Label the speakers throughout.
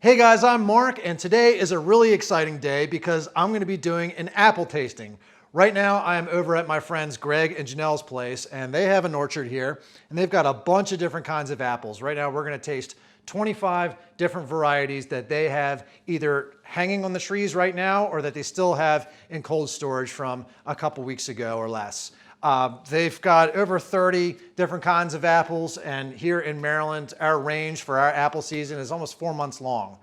Speaker 1: Hey guys, I'm Mark, and today is a really exciting day because I'm going to be doing an apple tasting. Right now, I am over at my friends Greg and Janelle's place, and they have an orchard here, and they've got a bunch of different kinds of apples. Right now, we're going to taste 25 different varieties that they have either hanging on the trees right now or that they still have in cold storage from a couple weeks ago or less. They've got over 30 different kinds of apples, and here in Maryland, our range for our apple season is almost 4 months long.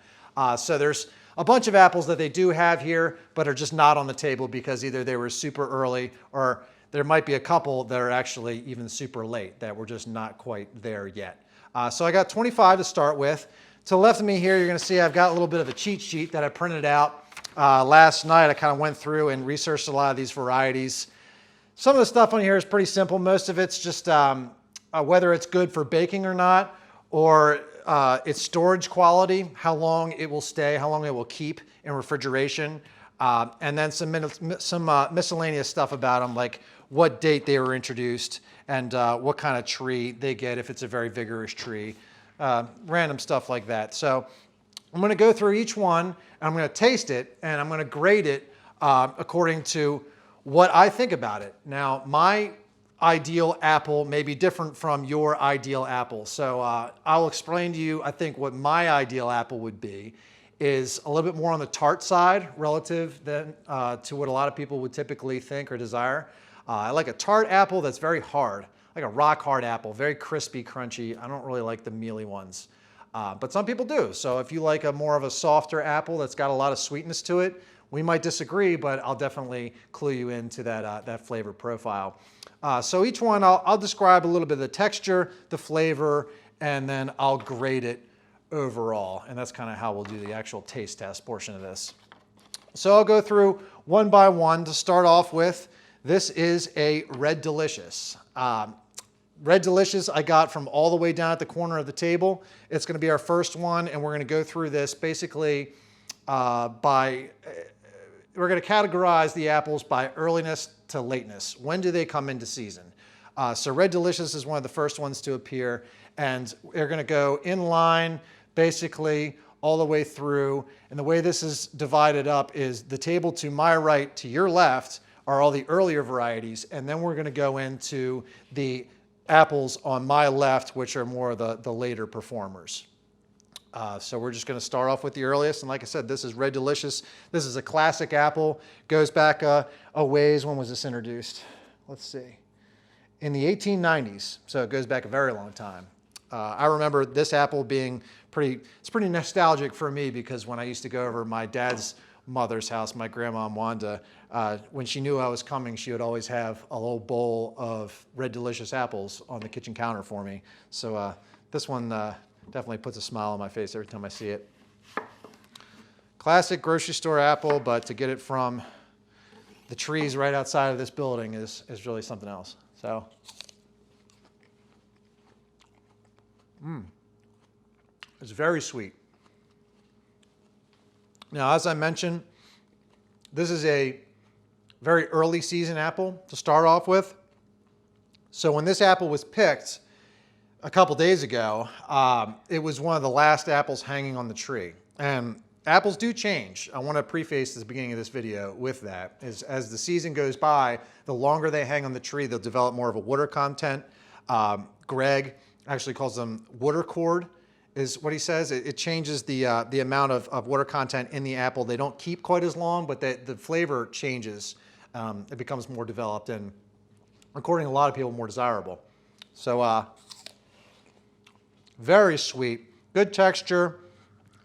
Speaker 1: So there's a bunch of apples that they do have here, but are just not on the table because either they were super early or there might be a couple that are actually even super late that we're just not quite there yet. So I got 25 to start with. To the left of me here, you're going to see I've got a little bit of a cheat sheet that I printed out last night. I kind of went through and researched a lot of these varieties. Some of the stuff on here is pretty simple. Most of it's just whether it's good for baking or not, or its storage quality, how long it will stay, how long it will keep in refrigeration, and then some miscellaneous stuff about them, like what date they were introduced and what kind of tree they get if it's a very vigorous tree, random stuff like that. So I'm going to go through each one, and I'm going to taste it, and I'm going to grade it according to what I think about it. Now, my ideal apple may be different from your ideal apple. So I'll explain to you, I think, what my ideal apple would be is a little bit more on the tart side relative to what a lot of people would typically think or desire. I like a tart apple that's very hard, like a rock hard apple, very crispy, crunchy. I don't really like the mealy ones, but some people do. So if you like a more of a softer apple that's got a lot of sweetness to it, we might disagree, but I'll definitely clue you into that flavor profile. So each one, I'll describe a little bit of the texture, the flavor, and then I'll grade it overall. And that's kind of how we'll do the actual taste test portion of this. So I'll go through one by one. To start off with, this is a Red Delicious. Red Delicious I got from all the way down at the corner of the table. It's going to be our first one, and we're going to go through this basically we're going to categorize the apples by earliness to lateness. When do they come into season? So Red Delicious is one of the first ones to appear, and they're going to go in line basically all the way through. And the way this is divided up is the table to my right, to your left, are all the earlier varieties, and then we're going to go into the apples on my left, which are more the later performers. So we're just going to start off with the earliest. And like I said, this is Red Delicious. This is a classic apple. Goes back a ways. When was this introduced? Let's see. In the 1890s. So it goes back a very long time. I remember this apple being it's pretty nostalgic for me because when I used to go over my dad's mother's house, my grandma Wanda, when she knew I was coming, she would always have a little bowl of Red Delicious apples on the kitchen counter for me. So this one definitely puts a smile on my face every time I see it. Classic grocery store apple, but to get it from the trees right outside of this building is really something else. So, it's very sweet. Now, as I mentioned, this is a very early season apple to start off with. So when this apple was picked a couple days ago, it was one of the last apples hanging on the tree. And apples do change. I want to preface the beginning of this video with that. As the season goes by, the longer they hang on the tree, they'll develop more of a water content. Greg actually calls them water cord, is what he says. It changes the amount of water content in the apple. They don't keep quite as long, but the flavor changes. It becomes more developed and, according to a lot of people, more desirable. So, very sweet, good texture.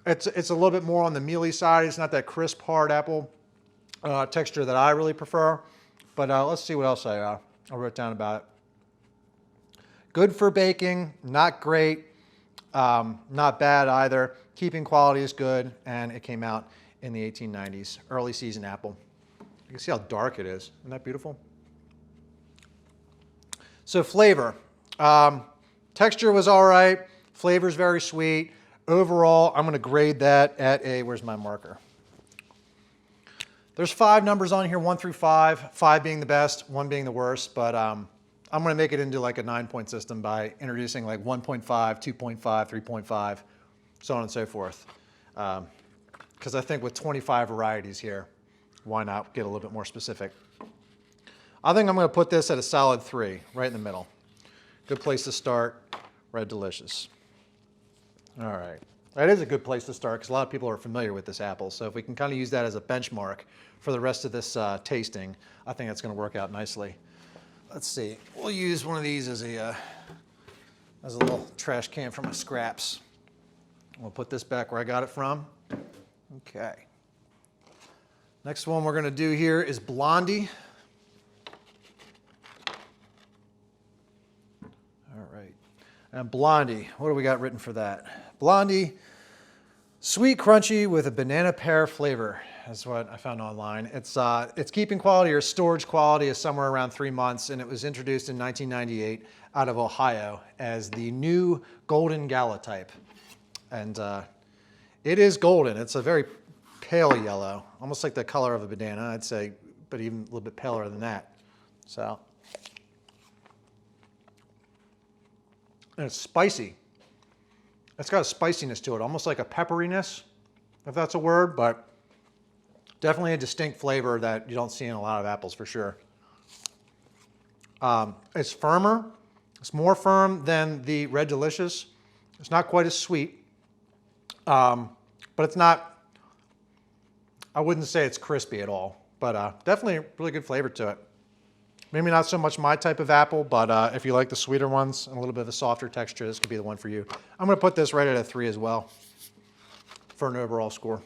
Speaker 1: It's a little bit more on the mealy side. It's not that crisp, hard apple texture that I really prefer. But let's see what else I wrote down about it. Good for baking, not great, not bad either. Keeping quality is good, and it came out in the 1890s. Early season apple. You can see how dark it is. Isn't that beautiful? So flavor. Texture was all right. Flavor's very sweet. Overall, I'm going to grade that at a, where's my marker? There's 5 numbers on here, 1 through 5, 5 being the best, 1 being the worst, but I'm going to make it into like a 9-point system by introducing like 1.5, 2.5, 3.5, so on and so forth. because I think with 25 varieties here, why not get a little bit more specific? I think I'm going to put this at a solid 3, right in the middle. Good place to start, Red Delicious. All right. That is a good place to start because a lot of people are familiar with this apple. So if we can kind of use that as a benchmark for the rest of this tasting, I think that's going to work out nicely. Let's see. We'll use one of these as a little trash can for my scraps. We'll put this back where I got it from. Okay. Next one we're going to do here is Blondie. All right. And Blondie, what do we got written for that? Blondie, sweet crunchy with a banana pear flavor. That's what I found online. Its keeping quality or storage quality is somewhere around 3 months, and it was introduced in 1998 out of Ohio as the new golden gala type. And it is golden. It's a very pale yellow, almost like the color of a banana, I'd say, but even a little bit paler than that. So, and it's spicy. It's got a spiciness to it, almost like a pepperiness, if that's a word, but definitely a distinct flavor that you don't see in a lot of apples for sure. It's firmer. It's more firm than the Red Delicious. It's not quite as sweet, but it's not, I wouldn't say it's crispy at all, but definitely a really good flavor to it. Maybe not so much my type of apple, but if you like the sweeter ones and a little bit of a softer texture, this could be the one for you. I'm going to put this right at a 3 as well for an overall score.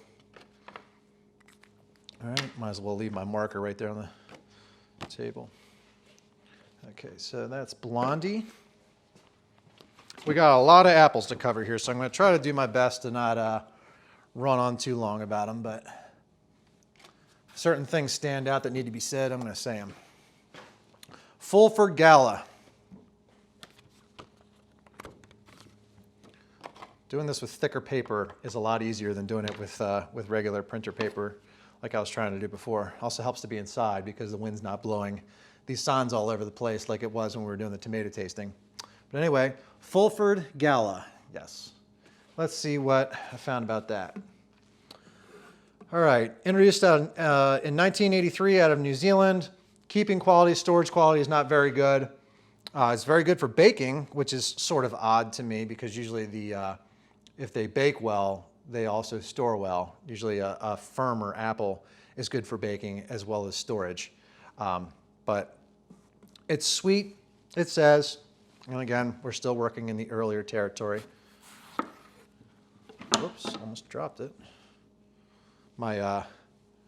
Speaker 1: All right, might as well leave my marker right there on the table. Okay, so that's Blondie. We got a lot of apples to cover here, so I'm going to try to do my best to not run on too long about them, but if certain things stand out that need to be said, I'm going to say them. Fulford Gala. Doing this with thicker paper is a lot easier than doing it with regular printer paper like I was trying to do before. Also helps to be inside because the wind's not blowing these signs all over the place like it was when we were doing the tomato tasting. But anyway, Fulford Gala, yes. Let's see what I found about that. All right, introduced in 1983 out of New Zealand. Keeping quality, storage quality is not very good. It's very good for baking, which is sort of odd to me because usually if they bake well, they also store well. Usually a firmer apple is good for baking as well as storage. But it's sweet, it says. And again, we're still working in the earlier territory. Whoops, almost dropped it. My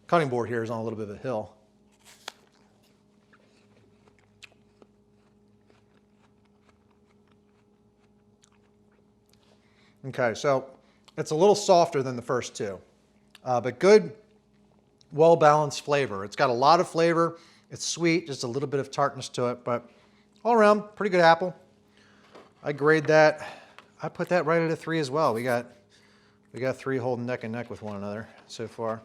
Speaker 1: cutting board here is on a little bit of a hill. Okay, so it's a little softer than the first two, but good, well-balanced flavor. It's got a lot of flavor. It's sweet, just a little bit of tartness to it, but all around, pretty good apple. I grade that. I put that right at a 3 as well. We got 3 holding neck and neck with one another so far.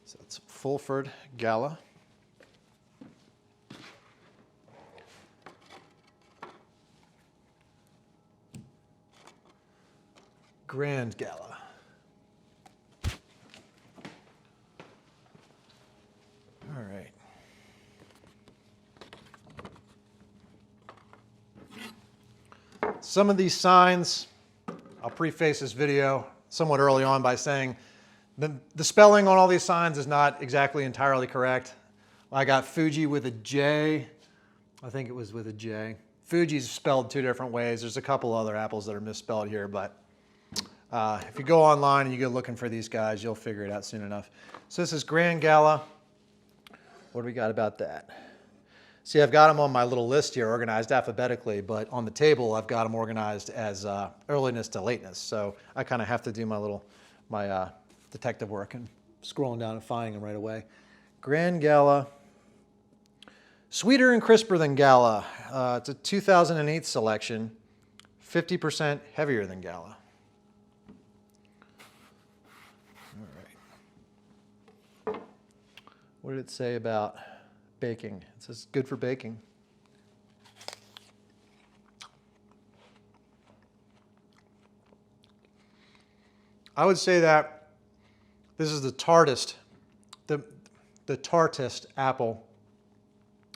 Speaker 1: So it's Fulford Gala. Grand Gala. All right. Some of these signs, I'll preface this video somewhat early on by saying the spelling on all these signs is not exactly entirely correct. I got Fuji with a J. I think it was with a J. Fuji's spelled 2 different ways. There's a couple other apples that are misspelled here, but if you go online and you go looking for these guys, you'll figure it out soon enough. So this is Grand Gala. What do we got about that? See, I've got them on my little list here, organized alphabetically, but on the table, I've got them organized as earliness to lateness. So I kind of have to do my detective work and scrolling down and finding them right away. Grand Gala. Sweeter and crisper than Gala. It's a 2008 selection, 50% heavier than Gala. What did it say about baking? It says good for baking. I would say that this is the Tarteist Apple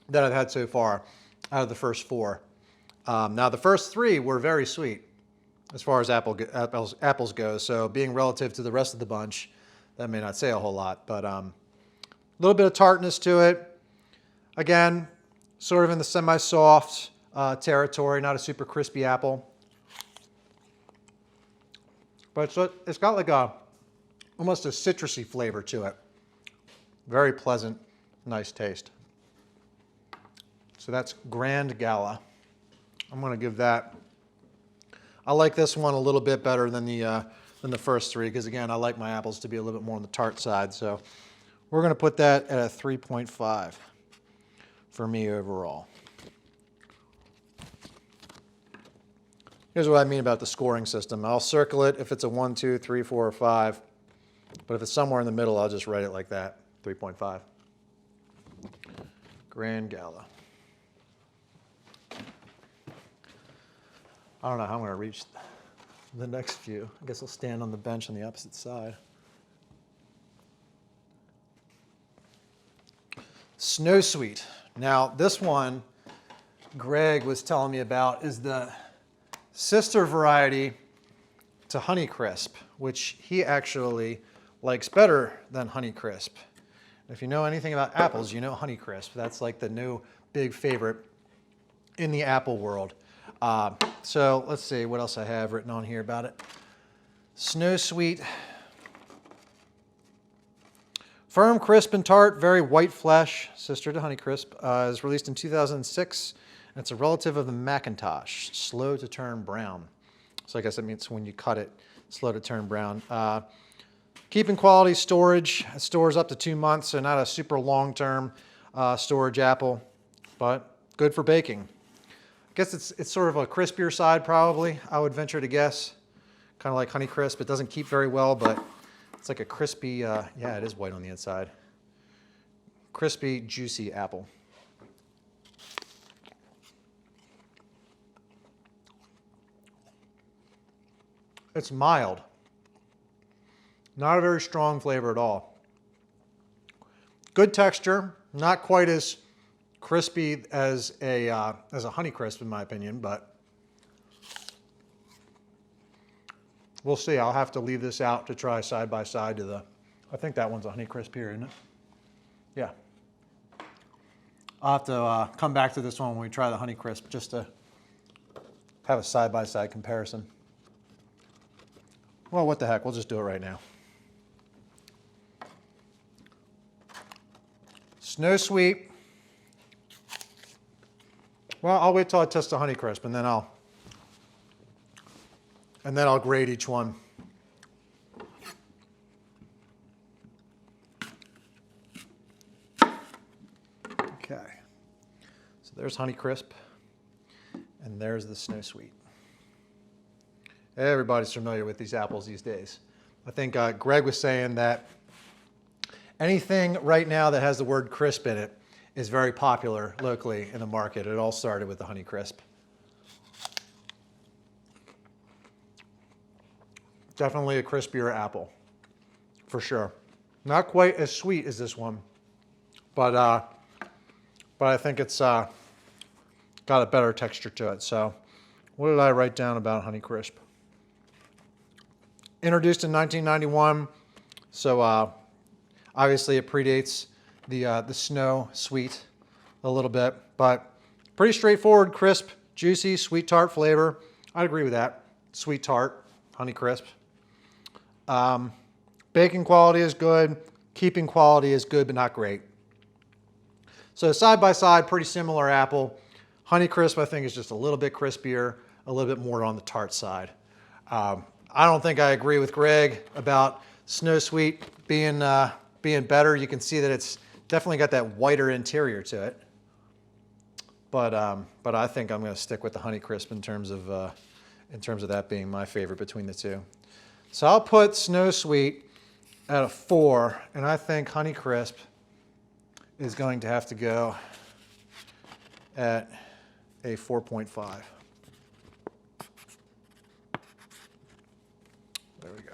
Speaker 1: that I've had so far out of the first four. Now the first three were very sweet as far as apples go, so being relative to the rest of the bunch, that may not say a whole lot, but a little bit of tartness to it. Again, sort of in the semi-soft territory, not a super crispy apple. But it's got like almost a citrusy flavor to it. Very pleasant, nice taste. So that's Grand Gala. I'm going to give that. I like this one a little bit better than the first three because, again, I like my apples to be a little bit more on the tart side. So we're going to put that at a 3.5 for me overall. Here's what I mean about the scoring system. I'll circle it if it's a 1, 2, 3, 4, or 5. But if it's somewhere in the middle, I'll just write it like that, 3.5. Grand Gala. I don't know how I'm going to reach the next few. I guess I'll stand on the bench on the opposite side. Snow Sweet. Now, this one Greg was telling me about is the sister variety to Honeycrisp, which he actually likes better than Honeycrisp. If you know anything about apples, you know Honeycrisp. That's like the new big favorite in the apple world. So let's see what else I have written on here about it. Snow Sweet. Firm, crisp, and tart, very white flesh, sister to Honeycrisp, is released in 2006. And it's a relative of the Macintosh, slow to turn brown. So I guess that means when you cut it, slow to turn brown. Keeping quality storage, it stores up to 2 months, so not a super long-term storage apple, but good for baking. I guess it's sort of a crispier side probably, I would venture to guess. Kind of like Honeycrisp. It doesn't keep very well, but it's like a crispy, yeah, it is white on the inside. Crispy, juicy apple. It's mild. Not a very strong flavor at all. Good texture, not quite as crispy as a Honeycrisp in my opinion, but we'll see. I'll have to leave this out to try side by side to the, I think that one's a Honeycrisp here, isn't it? Yeah. I'll have to come back to this one when we try the Honeycrisp just to have a side by side comparison. Well, what the heck, we'll just do it right now. Snow Sweet. Well, I'll wait till I test the Honeycrisp and then I'll grade each one. Okay. So there's Honeycrisp and there's the Snow Sweet. Everybody's familiar with these apples these days. I think Greg was saying that anything right now that has the word crisp in it is very popular locally in the market. It all started with the Honeycrisp. Definitely a crispier apple, for sure. Not quite as sweet as this one, but I think it's got a better texture to it. So what did I write down about Honeycrisp? Introduced in 1991, so obviously it predates the Snow Sweet a little bit, but pretty straightforward, crisp, juicy, sweet tart flavor. I'd agree with that. Sweet tart, Honeycrisp. Baking quality is good. Keeping quality is good, but not great. So side by side, pretty similar apple. Honeycrisp, I think, is just a little bit crispier, a little bit more on the tart side. I don't think I agree with Greg about Snow Sweet being better. You can see that it's definitely got that whiter interior to it. But I think I'm going to stick with the Honeycrisp in terms of that being my favorite between the two. So I'll put Snow Sweet at a 4, and I think Honeycrisp is going to have to go at a 4.5. There we go.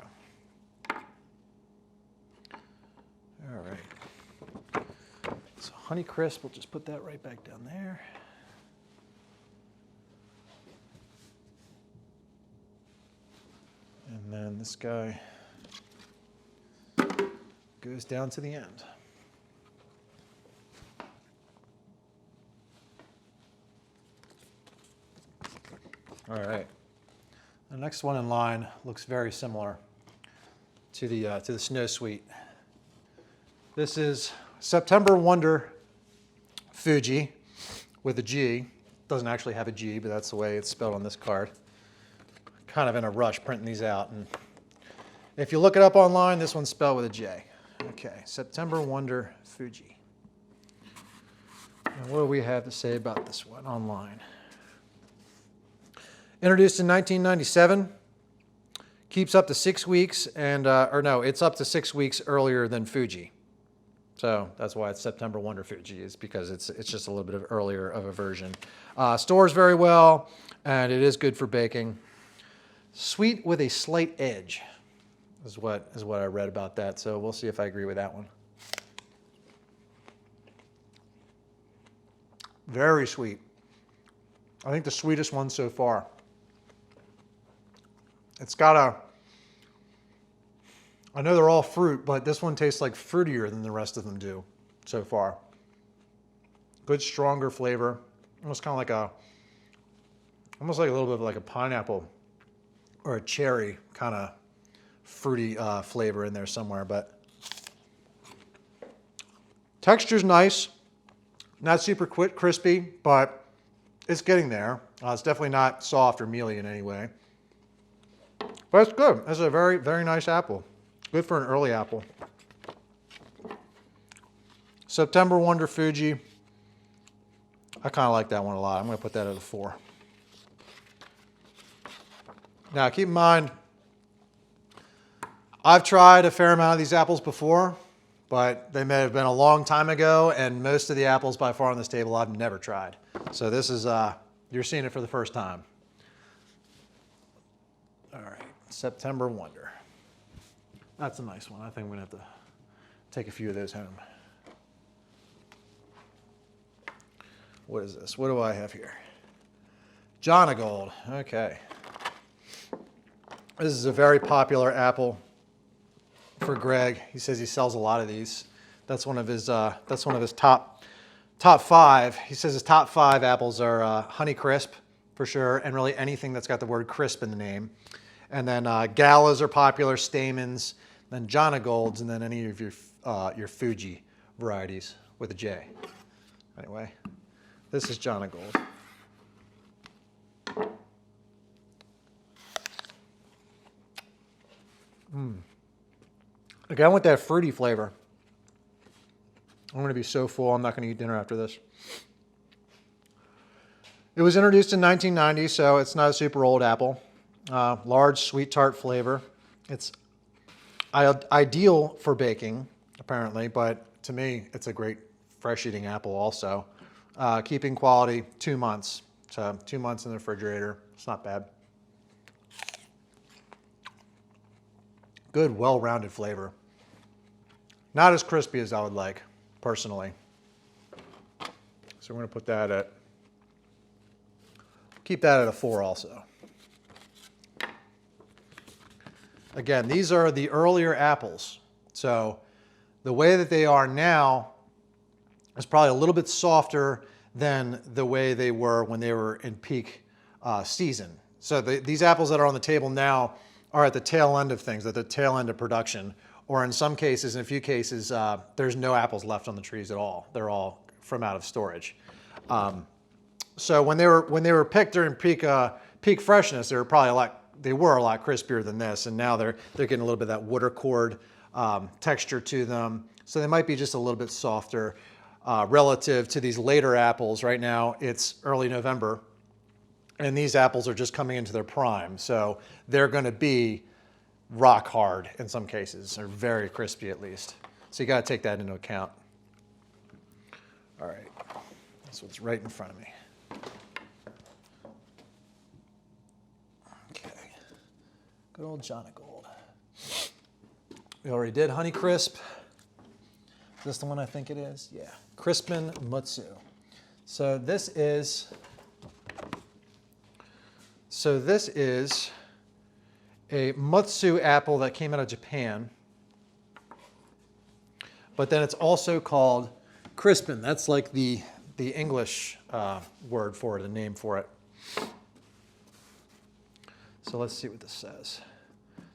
Speaker 1: Honey Crisp, we'll just put that right back down there. And then this guy goes down to the end. All right. The next one in line looks very similar to the Snow Sweet. This is September Wonder Fuji with a G. Doesn't actually have a G, but that's the way it's spelled on this card. Kind of in a rush printing these out. And if you look it up online, this one's spelled with a J. Okay, September Wonder Fuji. And what do we have to say about this one online? Introduced in 1997, keeps up to 6 weeks, and it's up to 6 weeks earlier than Fuji. So that's why it's September Wonder Fuji, is because it's just a little bit earlier of a version. Stores very well, and it is good for baking. Sweet with a slight edge is what I read about that. So we'll see if I agree with that one. Very sweet. I think the sweetest one so far. It's got I know they're all fruit, but this one tastes like fruitier than the rest of them do so far. Good, stronger flavor. Almost kind of like almost like a little bit of like a pineapple or a cherry kind of fruity flavor in there somewhere, but texture's nice. Not super crispy, but it's getting there. It's definitely not soft or mealy in any way. But it's good. It's a very, very nice apple. Good for an early apple. September Wonder Fuji. I kind of like that one a lot. I'm going to put that at a 4. Now, keep in mind, I've tried a fair amount of these apples before, but they may have been a long time ago, and most of the apples by far on this table I've never tried. So this is, you're seeing it for the first time. All right, September Wonder. That's a nice one. I think we're going to have to take a few of those home. What is this? What do I have here? Jonagold. Okay. This is a very popular apple for Greg. He says he sells a lot of these. That's one of his top 5. He says his top 5 apples are Honey Crisp for sure, and really anything that's got the word crisp in the name. And then Galas are popular, Stamens, then Jonagolds, and then any of your Fuji varieties with a J. Anyway, this is Jonagold. Again, with that fruity flavor. I'm going to be so full, I'm not going to eat dinner after this. It was introduced in 1990, so it's not a super old apple. Large, sweet, tart flavor. It's ideal for baking, apparently, but to me, it's a great fresh eating apple also. Keeping quality 2 months. So 2 months in the refrigerator. It's not bad. Good, well-rounded flavor. Not as crispy as I would like, personally. So we're going to put that at, keep that at a 4 also. Again, these are the earlier apples. So the way that they are now is probably a little bit softer than the way they were when they were in peak season. So these apples that are on the table now are at the tail end of things, at the tail end of production. Or in some cases, in a few cases, there's no apples left on the trees at all. They're all from out of storage. So when they were picked during peak freshness, they were probably a lot crispier than this, and now they're getting a little bit of that water cord texture to them. So they might be just a little bit softer relative to these later apples. Right now it's early November, and these apples are just coming into their prime. So they're going to be rock hard in some cases, or very crispy at least. So you got to take that into account. All right, that's what's right in front of me. Okay, good old Jonagold. We already did Honey Crisp. Is this the one I think it is? Yeah, Crispin Mutsu. So this is a Mutsu apple that came out of Japan, but then it's also called Crispin. That's like the English word for it, the name for it. So let's see what this says.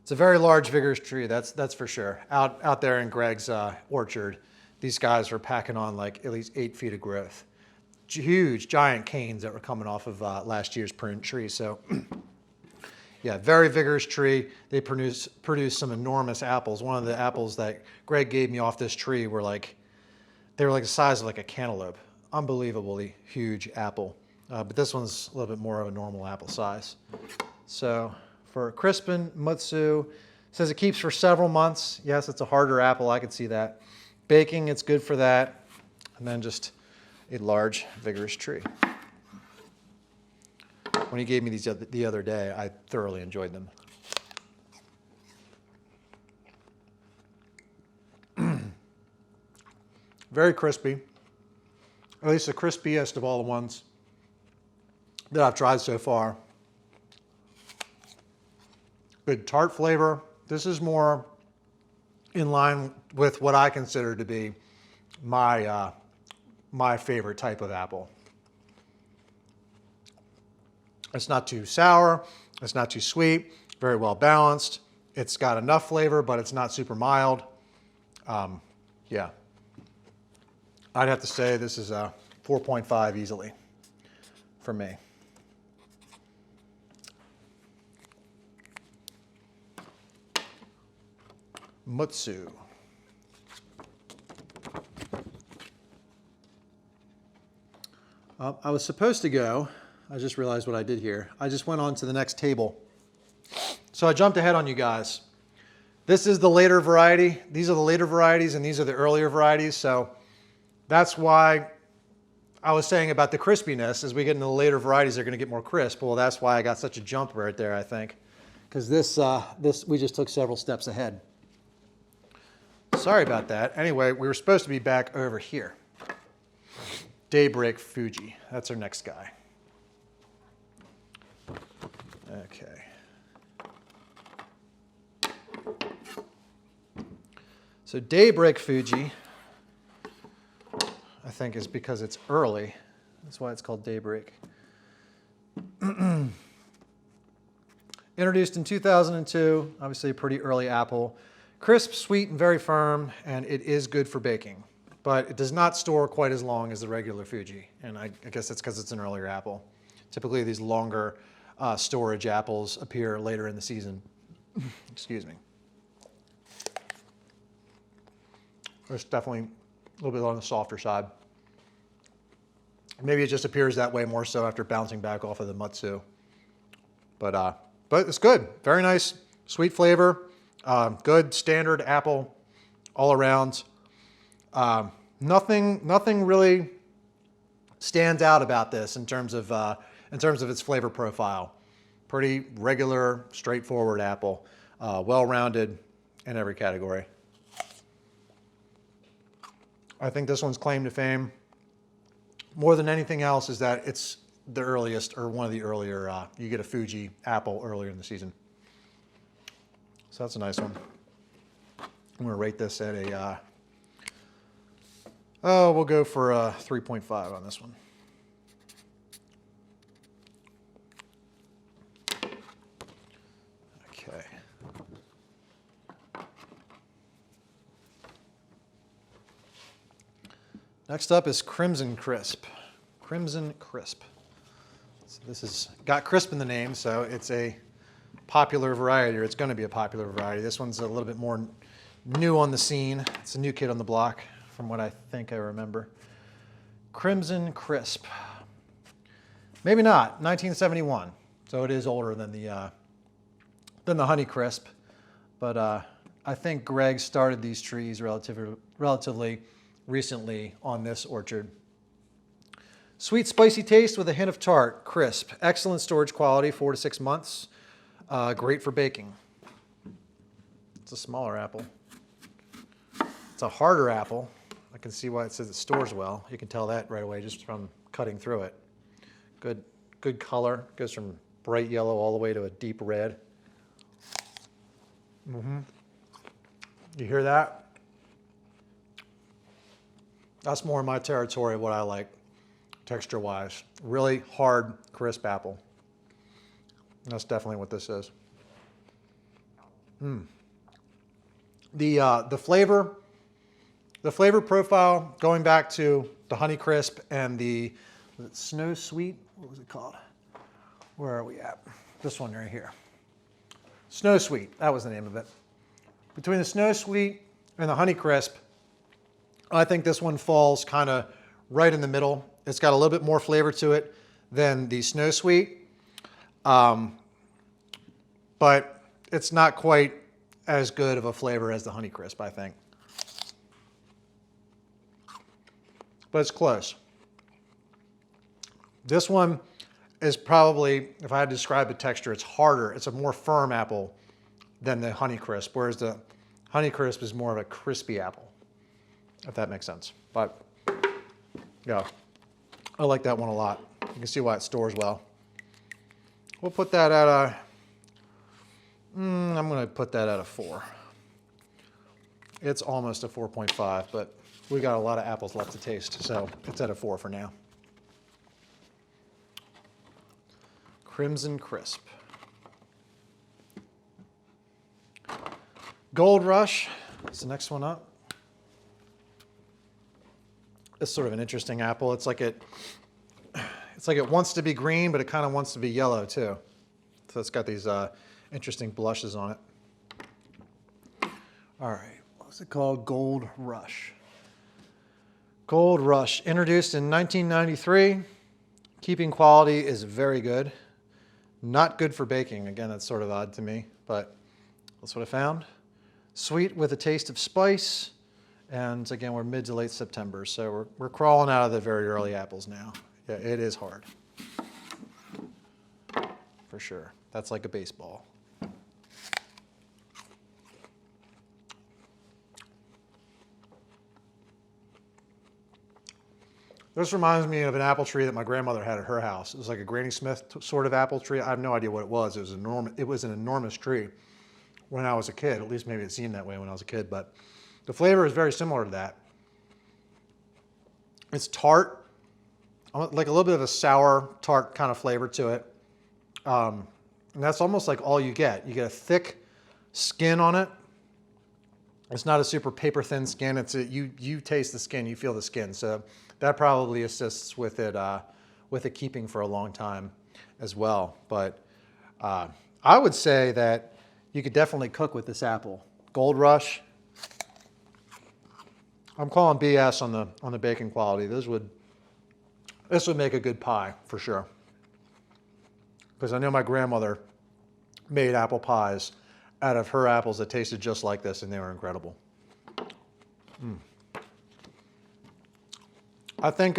Speaker 1: It's a very large, vigorous tree, that's for sure. Out there in Greg's orchard, these guys were packing on like at least 8 feet of growth. Huge, giant canes that were coming off of last year's pruned tree. So yeah, very vigorous tree. They produce some enormous apples. One of the apples that Greg gave me off this tree were like, they were like the size of like a cantaloupe. Unbelievably huge apple. But this one's a little bit more of a normal apple size. So for Crispin Mutsu, says it keeps for several months. Yes, it's a harder apple, I can see that. Baking, it's good for that. And then just a large, vigorous tree. When he gave me these the other day, I thoroughly enjoyed them. Very crispy, at least the crispiest of all the ones that I've tried so far. Good tart flavor. This is more in line with what I consider to be my favorite type of apple. It's not too sour, it's not too sweet, very well balanced. It's got enough flavor, but it's not super mild. Yeah. I'd have to say this is a 4.5 easily for me. Mutsu. I was supposed to go, I just realized what I did here. I just went on to the next table. So I jumped ahead on you guys. This is the later variety. These are the later varieties and these are the earlier varieties. So that's why I was saying about the crispiness. As we get into the later varieties, they're going to get more crisp. Well, that's why I got such a jump right there, I think. Because this we just took several steps ahead. Sorry about that. Anyway, we were supposed to be back over here. Daybreak Fuji. That's our next guy. Okay. So Daybreak Fuji, I think, is because it's early. That's why it's called Daybreak. Introduced in 2002, obviously a pretty early apple. Crisp, sweet, and very firm, and it is good for baking. But it does not store quite as long as the regular Fuji, and I guess that's because it's an earlier apple. Typically, these longer storage apples appear later in the season. Excuse me. It's definitely a little bit on the softer side. Maybe it just appears that way more so after bouncing back off of the Mutsu. But it's good. Very nice, sweet flavor. Good standard apple all around. Nothing really stands out about this in terms of its flavor profile. Pretty regular, straightforward apple, well-rounded in every category. I think this one's claim to fame, more than anything else, is that it's the earliest, or one of the earlier, you get a Fuji apple earlier in the season. So that's a nice one. I'm going to rate this at a, we'll go for a 3.5 on this one. Okay. Next up is Crimson Crisp. Crimson Crisp. So this has got crisp in the name, so it's a popular variety, or it's going to be a popular variety. This one's a little bit more new on the scene. It's a new kid on the block, from what I think I remember. Crimson Crisp. Maybe not. 1971. So it is older than the Honey Crisp. But I think Greg started these trees relatively recently on this orchard. Sweet, spicy taste with a hint of tart. Crisp. Excellent storage quality, 4 to 6 months. Great for baking. It's a smaller apple. It's a harder apple. I can see why it says it stores well. You can tell that right away just from cutting through it. Good color. Goes from bright yellow all the way to a deep red. You hear that? That's more in my territory of what I like, texture-wise. Really hard, crisp apple. And that's definitely what this is. The flavor profile, going back to the Honeycrisp and the Snow Sweet, what was it called? Where are we at? This one right here. Snow Sweet, that was the name of it. Between the Snow Sweet and the Honeycrisp, I think this one falls kind of right in the middle. It's got a little bit more flavor to it than the Snow Sweet, but it's not quite as good of a flavor as the Honeycrisp, I think. But it's close. This one is probably, if I had to describe the texture, it's harder. It's a more firm apple than the Honeycrisp, whereas the Honeycrisp is more of a crispy apple, if that makes sense. But yeah, I like that one a lot. You can see why it stores well. We'll put that at a, I'm going to put that at a 4. It's almost a 4.5, but we got a lot of apples left to taste, so it's at a 4 for now. Crimson Crisp. Gold Rush is the next one up. It's sort of an interesting apple. It's like it wants to be green, but it kind of wants to be yellow too. So it's got these interesting blushes on it. All right, what's it called? Gold Rush. Gold Rush, introduced in 1993. Keeping quality is very good. Not good for baking. Again, that's sort of odd to me, but that's what I found. Sweet with a taste of spice. And again, we're mid to late September, so we're crawling out of the very early apples now. Yeah, it is hard. For sure. That's like a baseball. This reminds me of an apple tree that my grandmother had at her house. It was like a Granny Smith sort of apple tree. I have no idea what it was. It was an enormous tree when I was a kid. At least maybe it seemed that way when I was a kid. But the flavor is very similar to that. It's tart, like a little bit of a sour, tart kind of flavor to it. And that's almost like all you get. You get a thick skin on it. It's not a super paper thin skin. You taste the skin, you feel the skin. So that probably assists with it keeping for a long time as well. But I would say that you could definitely cook with this apple. Gold Rush. I'm calling BS on the baking quality. This would make a good pie for sure. Because I know my grandmother made apple pies out of her apples that tasted just like this, and they were incredible. I think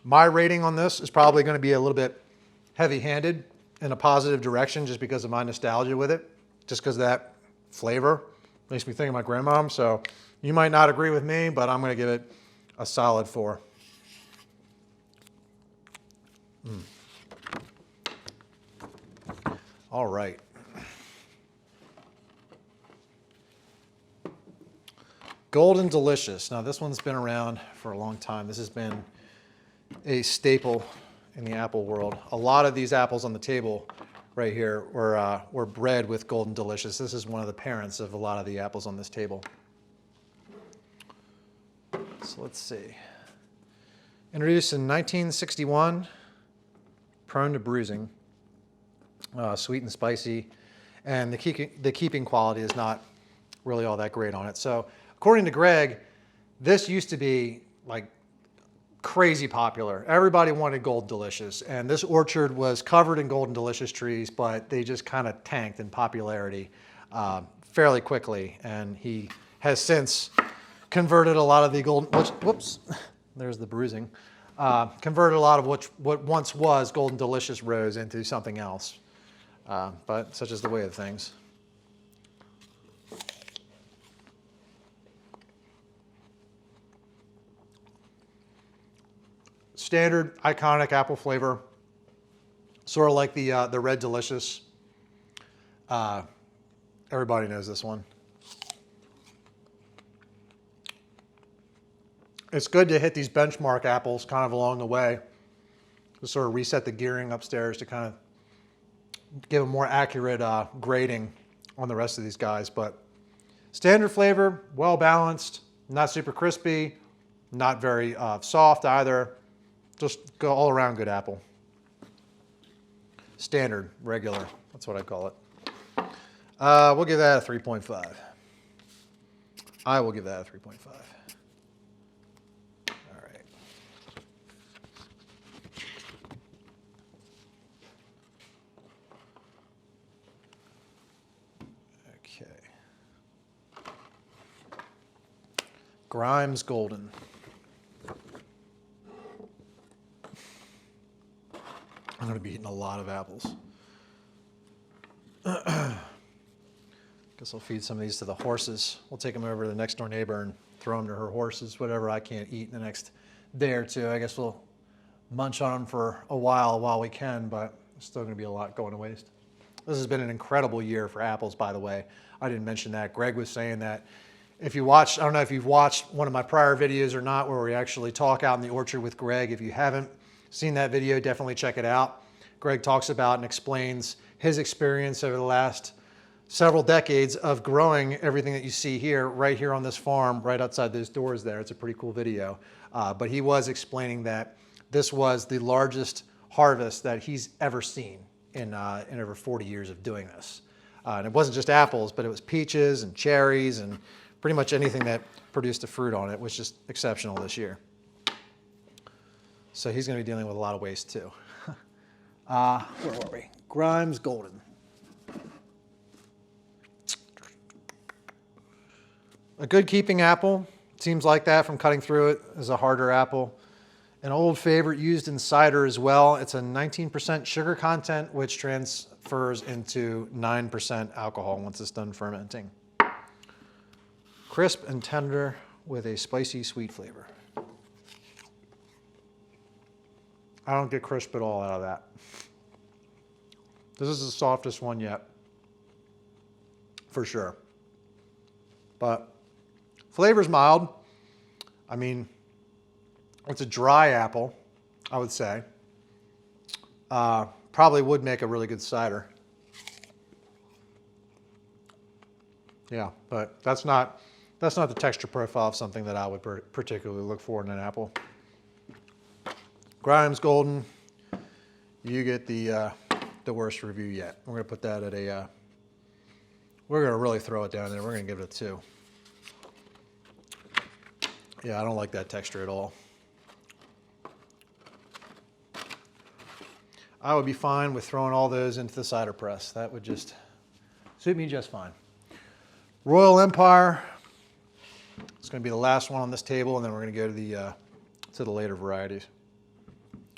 Speaker 1: my rating on this is probably going to be a little bit heavy-handed in a positive direction just because of my nostalgia with it, just because of that flavor. Makes me think of my grandmom, so you might not agree with me, but I'm going to give it a solid 4. All right. Golden Delicious. Now this one's been around for a long time. This has been a staple in the apple world. A lot of these apples on the table right here were bred with Golden Delicious. This is one of the parents of a lot of the apples on this table. So let's see. Introduced in 1961, prone to bruising, sweet and spicy, and the keeping quality is not really all that great on it. So according to Greg, this used to be like crazy popular. Everybody wanted Golden Delicious, and this orchard was covered in Golden Delicious trees, but they just kind of tanked in popularity fairly quickly, and he has since converted a lot of the whoops, there's the bruising, converted a lot of what once was Golden Delicious rows into something else, but such is the way of things. standard iconic apple flavor, sort of like the Red Delicious. Everybody knows this one. It's good to hit these benchmark apples kind of along the way to sort of reset the gearing upstairs to kind of give a more accurate grading on the rest of these guys. But standard flavor, well balanced, not super crispy, not very soft either. Just go all around good apple. Standard, regular, that's what I call it. We'll give that a 3.5. I will give that a 3.5. All right. Okay. Grime's Golden. I'm going to be eating a lot of apples. Guess I'll feed some of these to the horses. We'll take them over to the next door neighbor and throw them to her horses, whatever I can't eat in the next day or two. I guess we'll munch on them for a while we can, but there's still going to be a lot going to waste. This has been an incredible year for apples, by the way. I didn't mention that. Greg was saying that if you watched, I don't know if you've watched one of my prior videos or not, where we actually talk out in the orchard with Greg. If you haven't seen that video, definitely check it out. Greg talks about and explains his experience over the last several decades of growing everything that you see here, right here on this farm, right outside those doors there. It's a pretty cool video. But he was explaining that this was the largest harvest that he's ever seen in over 40 years of doing this. And it wasn't just apples, but it was peaches and cherries and pretty much anything that produced a fruit on it was just exceptional this year. So he's going to be dealing with a lot of waste too. Where were we? Grime's Golden. A good keeping apple. Seems like that from cutting through it. Is a harder apple. An old favorite used in cider as well. It's a 19% sugar content, which transfers into 9% alcohol once it's done fermenting. Crisp and tender with a spicy sweet flavor. I don't get crisp at all out of that. This is the softest one yet, for sure. But flavor's mild. I mean, it's a dry apple, I would say. Probably would make a really good cider. Yeah, but that's not the texture profile of something that I would particularly look for in an apple. Grime's Golden, you get the worst review yet. We're gonna put that at a, we're gonna really throw it down there. We're gonna give it a 2. Yeah, I don't like that texture at all. I would be fine with throwing all those into the cider press. That would just suit me just fine. Royal Empire. It's going to be the last one on this table, and then we're going to go to the later varieties.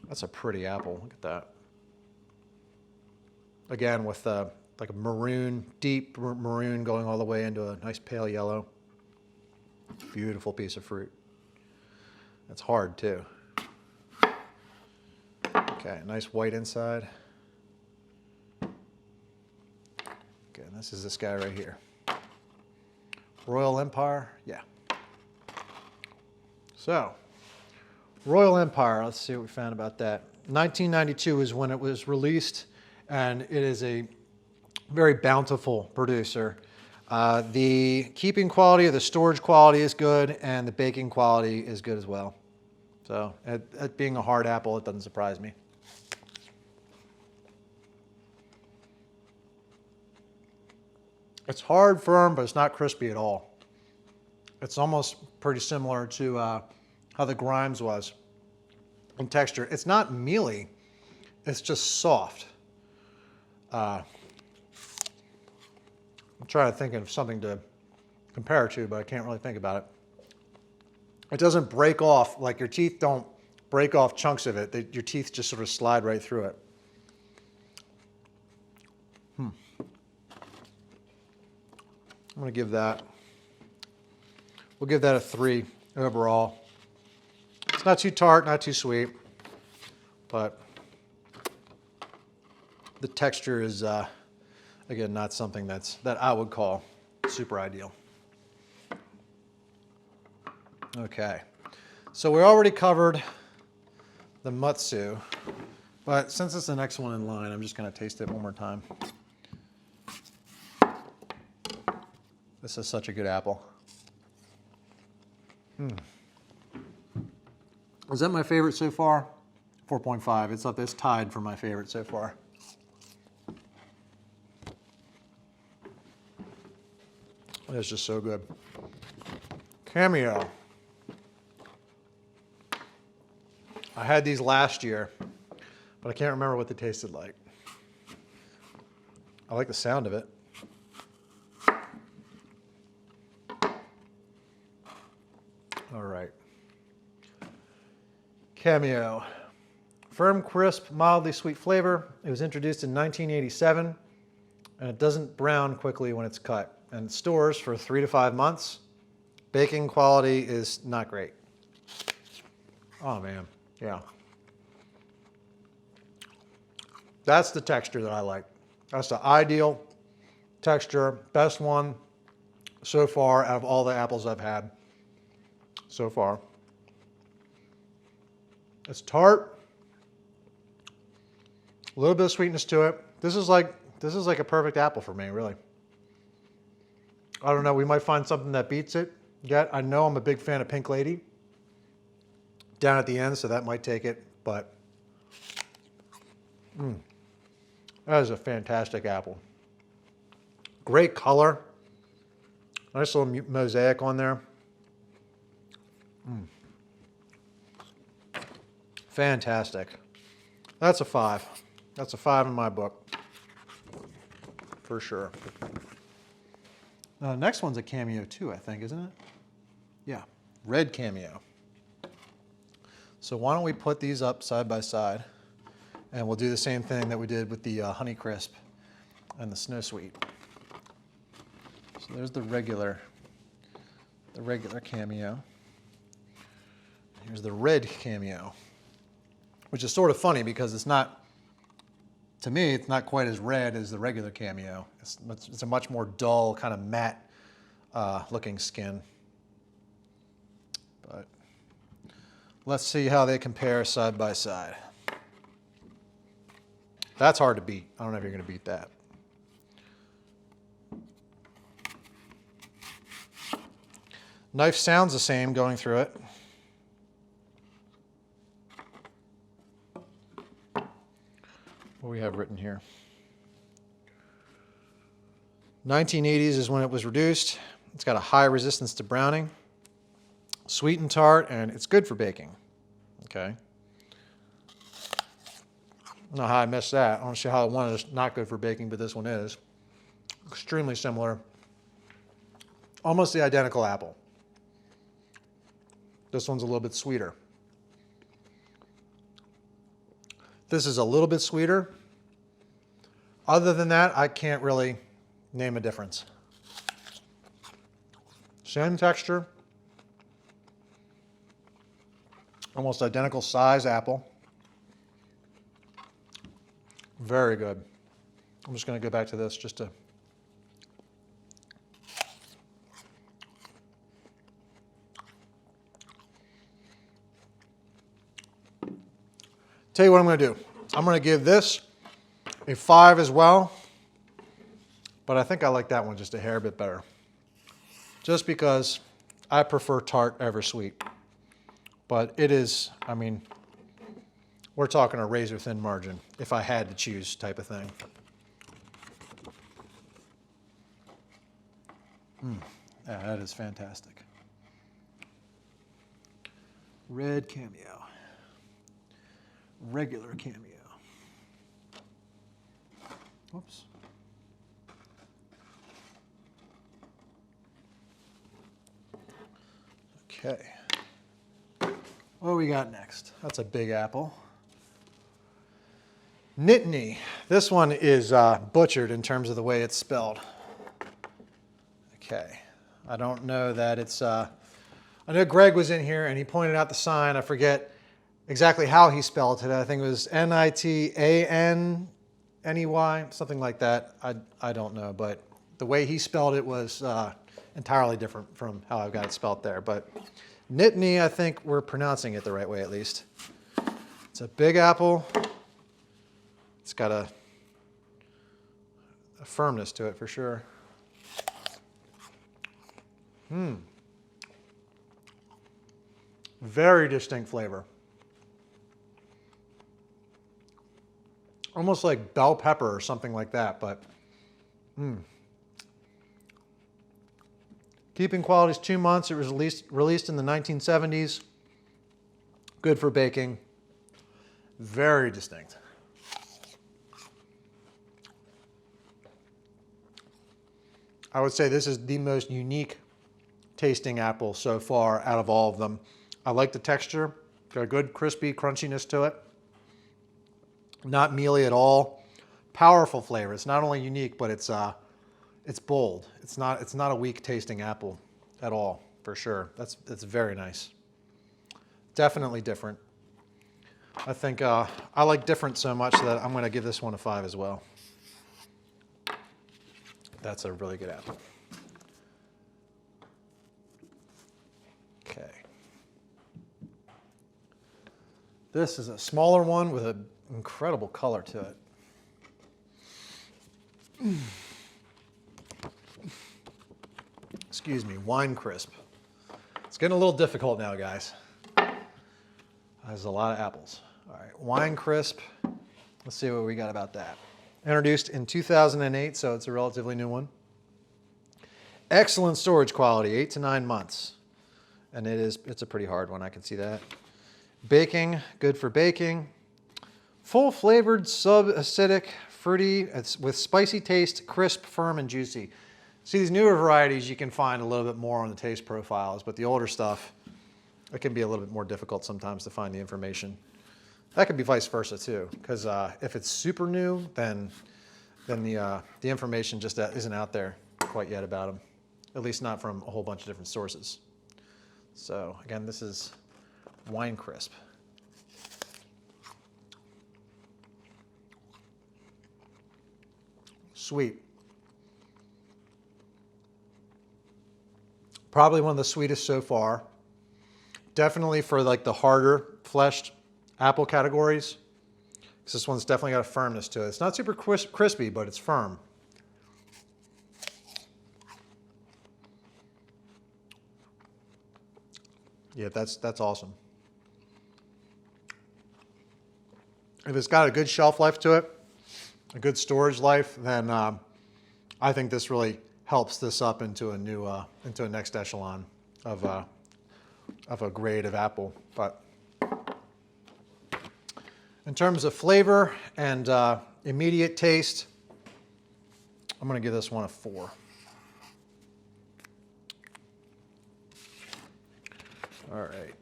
Speaker 1: That's a pretty apple. Look at that. Again, with like a maroon, deep maroon going all the way into a nice pale yellow. Beautiful piece of fruit. That's hard too. Okay, nice white inside. Okay, and this is this guy right here. Royal Empire, yeah. So, Royal Empire, let's see what we found about that. 1992 is when it was released, and it is a very bountiful producer. The keeping quality, the storage quality is good, and the baking quality is good as well. So, at being a hard apple, it doesn't surprise me. It's hard, firm, but it's not crispy at all. It's almost pretty similar to how the Grime's was in texture. It's not mealy, it's just soft. I'm trying to think of something to compare it to, but I can't really think about it. It doesn't break off, like your teeth don't break off chunks of it. Your teeth just sort of slide right through it. I'm going to give that, we'll give that a 3 overall. It's not too tart, not too sweet. but the texture is, again, not something that I would call super ideal. Okay, so we already covered the Mutsu, but since it's the next one in line, I'm just going to taste it one more time. This is such a good apple. Is that my favorite so far? 4.5. It's up. It's tied for my favorite so far. It's just so good. Cameo. I had these last year, but I can't remember what they tasted like. I like the sound of it. All right. Cameo. Firm, crisp, mildly sweet flavor. It was introduced in 1987, and it doesn't brown quickly when it's cut. And it stores for 3 to 5 months. Baking quality is not great. Oh man, yeah. That's the texture that I like. That's the ideal texture, best one so far out of all the apples I've had so far. It's tart, a little bit of sweetness to it. This is like a perfect apple for me, really. I don't know, we might find something that beats it yet. I know I'm a big fan of Pink Lady down at the end, so that might take it, but that is a fantastic apple. Great color. Nice little mosaic on there. Fantastic. That's a 5. That's a 5 in my book, for sure. Next one's a Cameo too, I think, isn't it? Yeah, red Cameo. So why don't we put these up side by side, and we'll do the same thing that we did with the Honey Crisp and the Snow Sweet. So there's the regular Cameo. Here's the red Cameo, which is sort of funny because it's not, to me, it's not quite as red as the regular Cameo. It's a much more dull, kind of matte looking skin. But let's see how they compare side by side. That's hard to beat. I don't know if you're going to beat that. Knife sounds the same going through it. What do we have written here? 1980s is when it was reduced. It's got a high resistance to browning, sweet and tart, and it's good for baking. Okay. I don't know how I missed that. I don't see how one is not good for baking, but this one is. Extremely similar. Almost the identical apple. This one's a little bit sweeter. This is a little bit sweeter. Other than that, I can't really name a difference. Same texture. Almost identical size apple. Very good. I'm just going to go back to this just to... Tell you what I'm going to do. I'm going to give this a 5 as well, but I think I like that one just a hair bit better. Just because I prefer tart over sweet. But it is, I mean, we're talking a razor thin margin if I had to choose type of thing. Yeah, that is fantastic. Red Cameo. Regular Cameo. Whoops. Okay. What do we got next? That's a big apple. Nittany. This one is butchered in terms of the way it's spelled. Okay. I don't know that it's... I know Greg was in here and he pointed out the sign. I forget exactly how he spelled it. I think it was Nitaney, something like that. I don't know, but the way he spelled it was entirely different from how I've got it spelled there. But Nittany, I think we're pronouncing it the right way at least. It's a big apple. It's got a firmness to it for sure. Very distinct flavor. Almost like bell pepper or something like that, but Keeping quality is 2 months. It was released in the 1970s. Good for baking. Very distinct. I would say this is the most unique tasting apple so far out of all of them. I like the texture. Got a good crispy crunchiness to it. Not mealy at all. Powerful flavor. It's not only unique, but it's bold. It's not a weak tasting apple at all, for sure. It's very nice. Definitely different. I think I like different so much that I'm going to give this one a 5 as well. That's a really good apple. Okay. This is a smaller one with an incredible color to it. Excuse me, wine crisp. It's getting a little difficult now, guys. There's a lot of apples. All right, wine crisp. Let's see what we got about that. Introduced in 2008, so it's a relatively new one. Excellent storage quality, 8 to 9 months. And it's a pretty hard one, I can see that. Baking, good for baking. Full flavored, sub-acidic, fruity, it's with spicy taste, crisp, firm, and juicy. See, these newer varieties, you can find a little bit more on the taste profiles, but the older stuff, it can be a little bit more difficult sometimes to find the information. That could be vice versa too, because if it's super new, then the information just isn't out there quite yet about them, at least not from a whole bunch of different sources. So again, this is wine crisp. Sweet. Probably one of the sweetest so far. Definitely for like the harder fleshed apple categories. Because this one's definitely got a firmness to it. It's not super crispy, but it's firm. Yeah, that's awesome. If it's got a good shelf life to it, a good storage life, then I think this really helps this up into a new, into a next echelon of a grade of apple. But in terms of flavor and immediate taste, I'm going to give this one a 4. All right.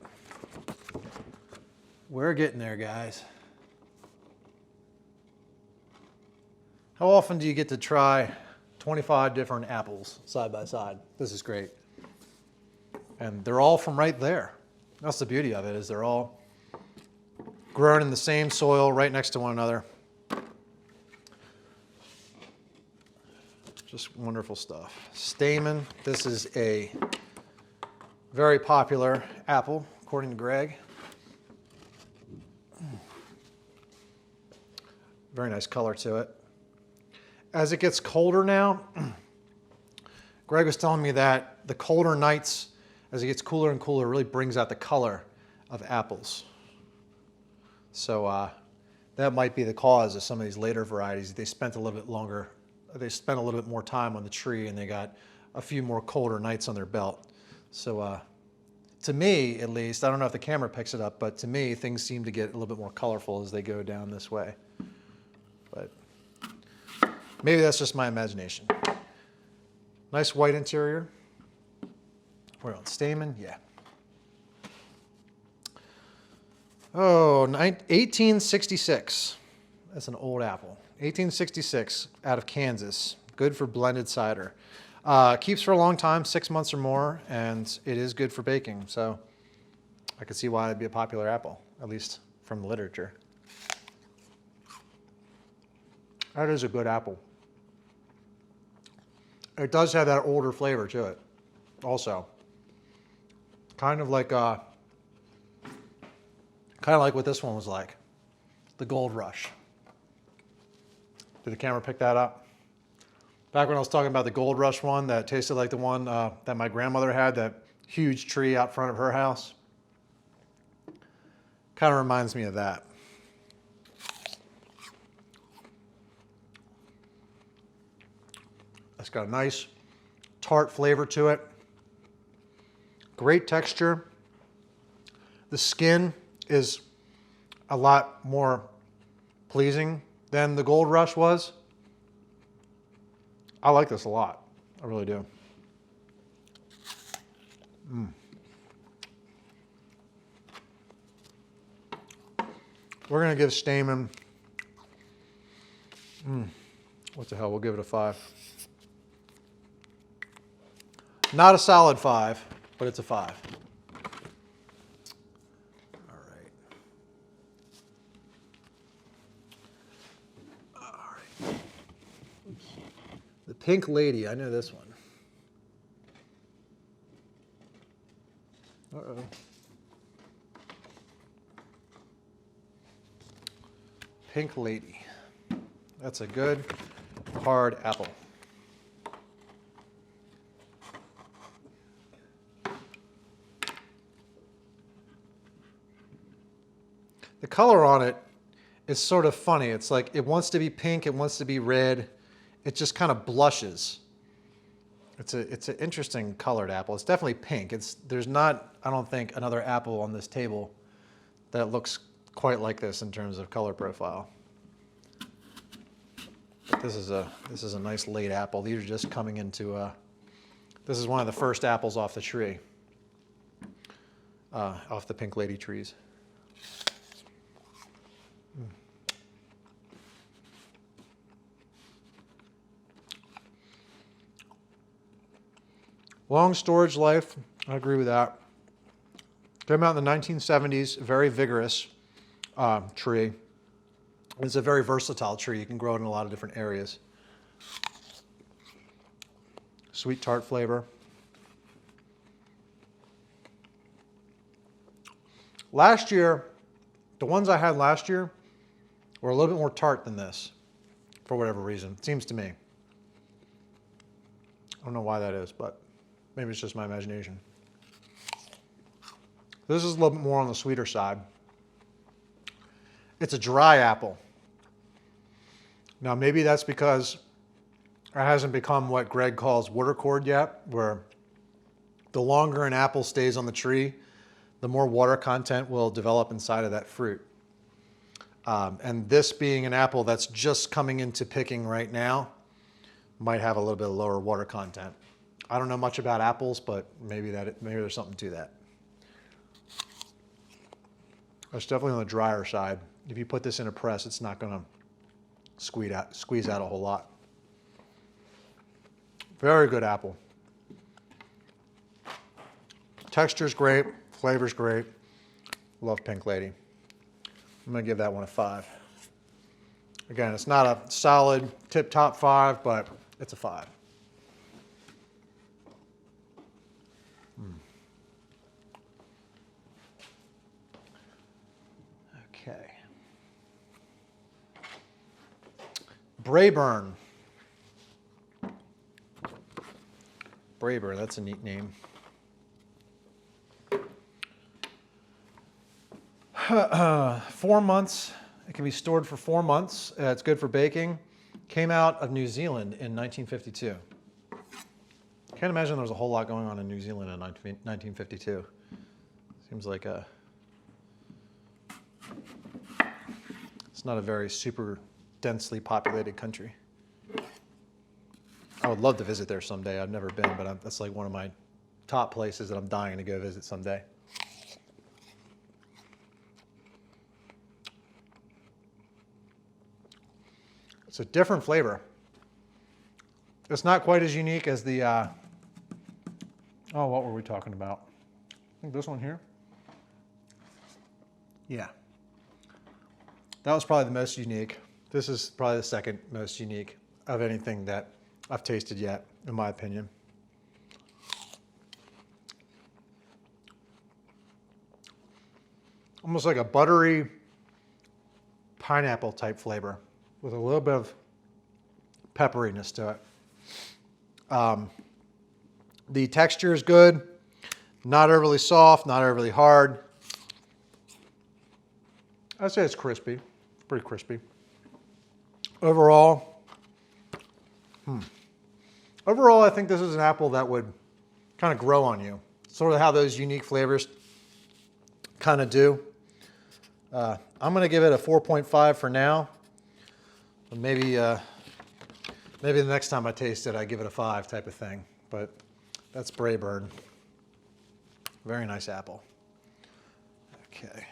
Speaker 1: We're getting there, guys. How often do you get to try 25 different apples side by side? This is great. And they're all from right there. That's the beauty of it, is they're all grown in the same soil right next to one another. Just wonderful stuff. Stamen, this is a very popular apple, according to Greg. Very nice color to it. As it gets colder now, Greg was telling me that the colder nights, as it gets cooler and cooler, really brings out the color of apples. So that might be the cause of some of these later varieties. They spent a little bit longer, they spent a little bit more time on the tree, and they got a few more colder nights on their belt. So to me, at least, I don't know if the camera picks it up, but to me, things seem to get a little bit more colorful as they go down this way. But maybe that's just my imagination. Nice white interior. We're on stamen, yeah. Oh, 1866. That's an old apple. 1866 out of Kansas. Good for blended cider. Keeps for a long time, 6 months or more, and it is good for baking. So I could see why it'd be a popular apple. at least from the literature. That is a good apple. It does have that older flavor to it also. Kind of like what this one was like, the Gold Rush. Did the camera pick that up? Back when I was talking about the Gold Rush one that tasted like the one that my grandmother had, that huge tree out front of her house. Kind of reminds me of that. It's got a nice tart flavor to it. Great texture. The skin is a lot more pleasing than the Gold Rush was. I like this a lot. I really do. We're going to give Stamen, what the hell, we'll give it a 5. Not a solid 5, but it's a 5. All right. Oops. The Pink Lady, I know this one. Uh-oh. Pink Lady. That's a good hard apple. The color on it is sort of funny. It's like it wants to be pink, it wants to be red. It just kind of blushes. It's an interesting colored apple. It's definitely pink. There's not, I don't think, another apple on this table that looks quite like this in terms of color profile. But this is a nice late apple. These are just coming into this is one of the first apples off the tree, off the Pink Lady trees. Long storage life, I agree with that. Came out in the 1970s, very vigorous tree. It's a very versatile tree. You can grow it in a lot of different areas. Sweet tart flavor. Last year, the ones I had last year were a little bit more tart than this, for whatever reason. It seems to me. I don't know why that is, but maybe it's just my imagination. This is a little bit more on the sweeter side. It's a dry apple. Now maybe that's because it hasn't become what Greg calls watercord yet, where the longer an apple stays on the tree, the more water content will develop inside of that fruit. And this being an apple that's just coming into picking right now, might have a little bit of lower water content. I don't know much about apples, but maybe there's something to that. It's definitely on the drier side. If you put this in a press, it's not going to squeeze out a whole lot. Very good apple. Texture's great, flavor's great. Love Pink Lady. I'm going to give that one a 5. Again, it's not a solid tip-top 5, but it's a 5. Okay. Braeburn. Braver, that's a neat name. 4 months. It can be stored for 4 months. It's good for baking. Came out of New Zealand in 1952. Can't imagine there was a whole lot going on in New Zealand in 1952. Seems like it's not a very super densely populated country. I would love to visit there someday. I've never been, but that's like one of my top places that I'm dying to go visit someday. It's a different flavor. It's not quite as unique as the, oh, what were we talking about? I think this one here. Yeah. That was probably the most unique. This is probably the second most unique of anything that I've tasted yet, in my opinion. Almost like a buttery pineapple type flavor with a little bit of pepperiness to it. The texture is good, not overly soft, not overly hard. I'd say it's crispy. It's pretty crispy. Overall, I think this is an apple that would kind of grow on you. Sort of how those unique flavors kind of do. I'm going to give it a 4.5 for now. Maybe the next time I taste it, I give it a 5 type of thing. But that's Braeburn. Very nice apple. Okay.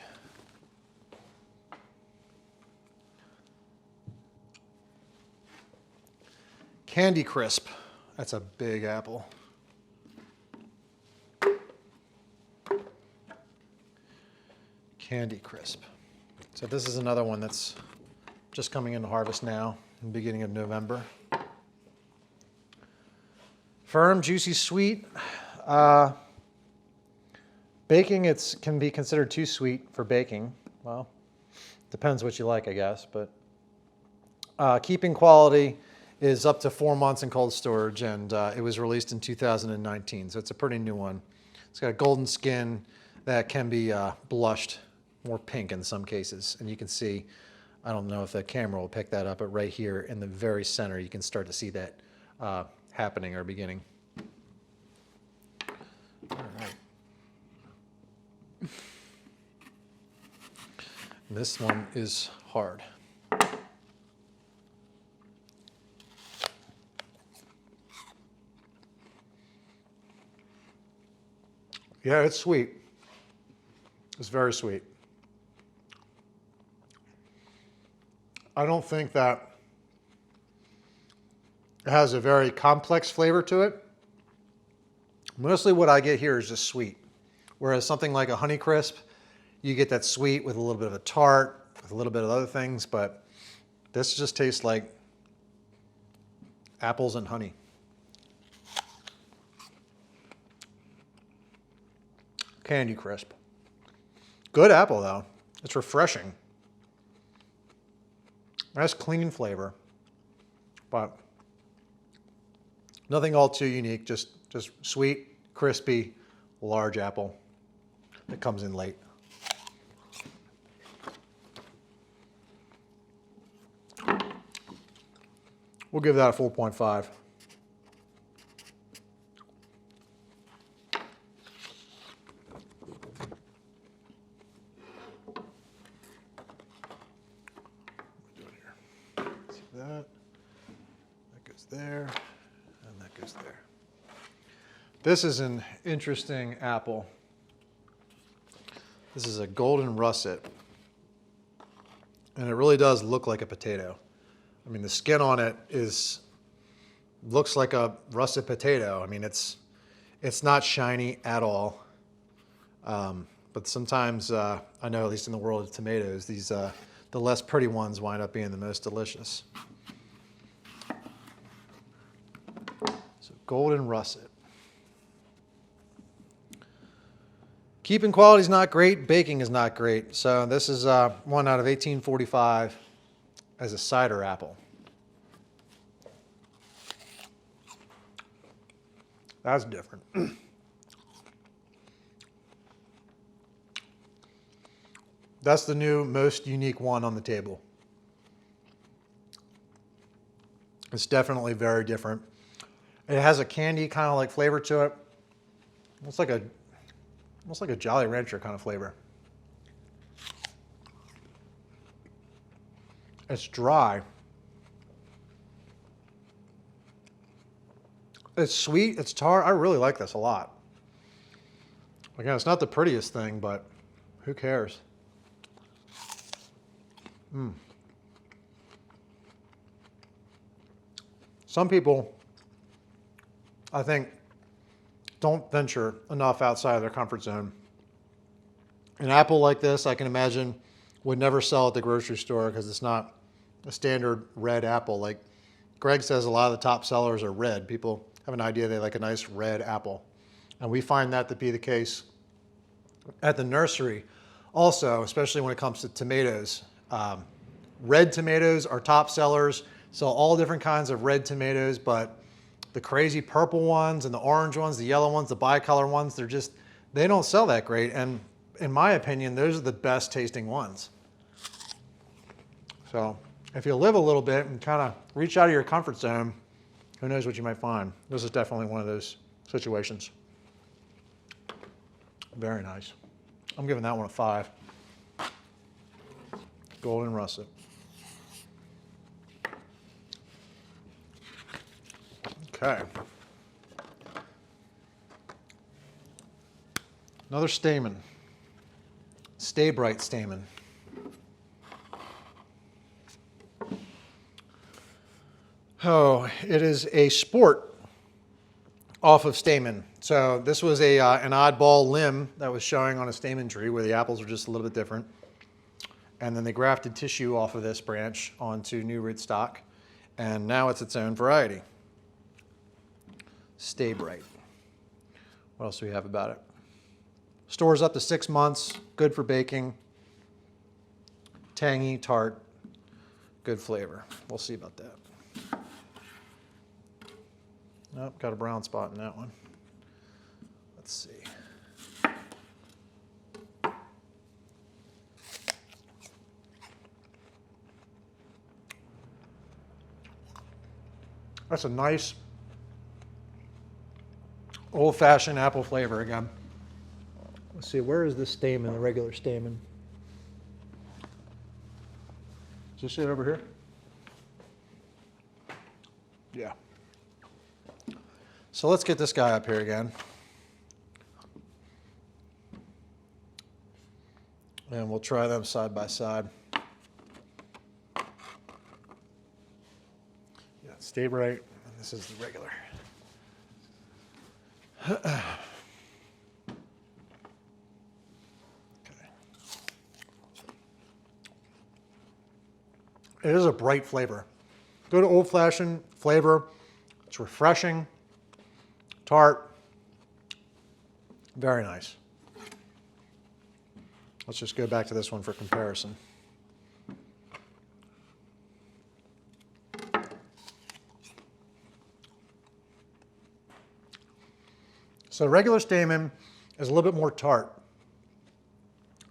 Speaker 1: Candy Crisp. That's a big apple. Candy Crisp. So this is another one that's just coming into harvest now, in the beginning of November. Firm, juicy, sweet. Baking, it can be considered too sweet for baking. Well, depends what you like, I guess. But keeping quality is up to 4 months in cold storage, and it was released in 2019, so it's a pretty new one. It's got a golden skin that can be blushed, more pink in some cases, and you can see, I don't know if the camera will pick that up, but right here in the very center, you can start to see that happening or beginning. All right. And this one is hard. Yeah, it's sweet. It's very sweet. I don't think that it has a very complex flavor to it. Mostly what I get here is just sweet. Whereas something like a Honey Crisp, you get that sweet with a little bit of a tart, with a little bit of other things, but this just tastes like apples and honey. Candy Crisp. Good apple though. It's refreshing. Nice clean flavor, but nothing all too unique. Just sweet, crispy, large apple that comes in late. We'll give that a 4.5. That goes there, and that goes there. This is an interesting apple. This is a golden russet, and it really does look like a potato. I mean, the skin on it looks like a russet potato. I mean, it's not shiny at all. But sometimes, I know at least in the world of tomatoes, these the less pretty ones wind up being the most delicious. So golden russet. Keeping quality is not great, baking is not great. So this is one out of 1845 as a cider apple. That's different. That's the new most unique one on the table. It's definitely very different. It has a candy kind of like flavor to it. Almost like a Jolly Rancher kind of flavor. It's dry. It's sweet, it's tart. I really like this a lot. Again, it's not the prettiest thing, but who cares? Some people, I think, don't venture enough outside of their comfort zone An apple like this, I can imagine, would never sell at the grocery store because it's not a standard red apple. Like Greg says, a lot of the top sellers are red. People have an idea they like a nice red apple. And we find that to be the case at the nursery also, especially when it comes to tomatoes. Red tomatoes are top sellers, sell all different kinds of red tomatoes, but the crazy purple ones and the orange ones, the yellow ones, the bicolor ones, they don't sell that great. And in my opinion, those are the best tasting ones. So if you live a little bit and kind of reach out of your comfort zone, who knows what you might find. This is definitely one of those situations. Very nice. I'm giving that one a 5. Golden Russet. Okay. Another stamen. Stay Bright stamen. Oh, it is a sport off of stamen. So this was an oddball limb that was showing on a stamen tree where the apples were just a little bit different. And then they grafted tissue off of this branch onto new rootstock. And now it's its own variety. Stay Bright. What else do we have about it? Stores up to 6 months, good for baking. Tangy, tart, good flavor. We'll see about that. Nope, got a brown spot in that one. Let's see. That's a nice old-fashioned apple flavor again. Let's see, where is the stamen, the regular stamen? Is this it over here? Yeah. So let's get this guy up here again. And we'll try them side by side. Yeah, Stay Bright, and this is the regular. It is a bright flavor. Good old-fashioned flavor. It's refreshing, tart, very nice. Let's just go back to this one for comparison. So regular stamen is a little bit more tart,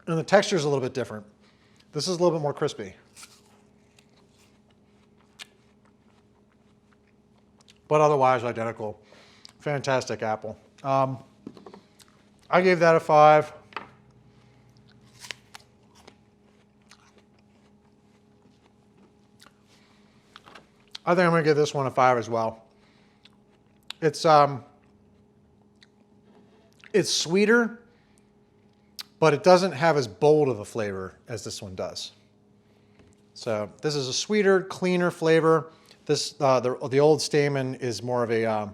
Speaker 1: and the texture is a little bit different. This is a little bit more crispy. But otherwise identical. Fantastic apple. I gave that a 5. I think I'm going to give this one a 5 as well. It's sweeter, but it doesn't have as bold of a flavor as this one does. So this is a sweeter, cleaner flavor. This the old stamen is more of a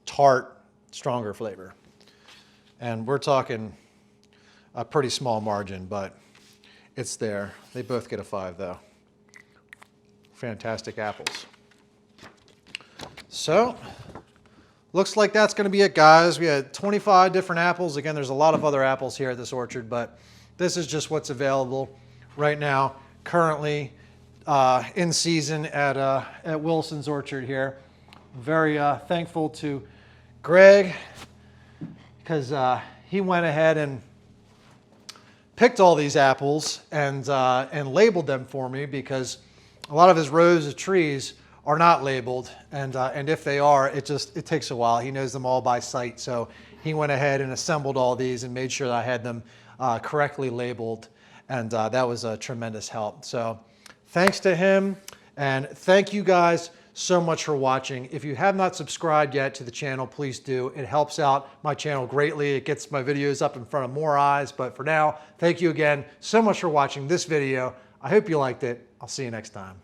Speaker 1: tart, stronger flavor. And we're talking a pretty small margin, but it's there. They both get a 5 though. Fantastic apples. So, looks like that's going to be it, guys. We had 25 different apples. Again, there's a lot of other apples here at this orchard, but this is just what's available right now, currently in season at Wilson's orchard here. Very thankful to Greg because he went ahead and picked all these apples and labeled them for me, because a lot of his rows of trees are not labeled, and if they are, it takes a while. He knows them all by sight, so he went ahead and assembled all these and made sure that I had them correctly labeled, and that was a tremendous help. So thanks to him, and thank you guys so much for watching. If you have not subscribed yet to the channel, please do. It helps out my channel greatly. It gets my videos up in front of more eyes, but for now, thank you again so much for watching this video. I hope you liked it. I'll see you next time.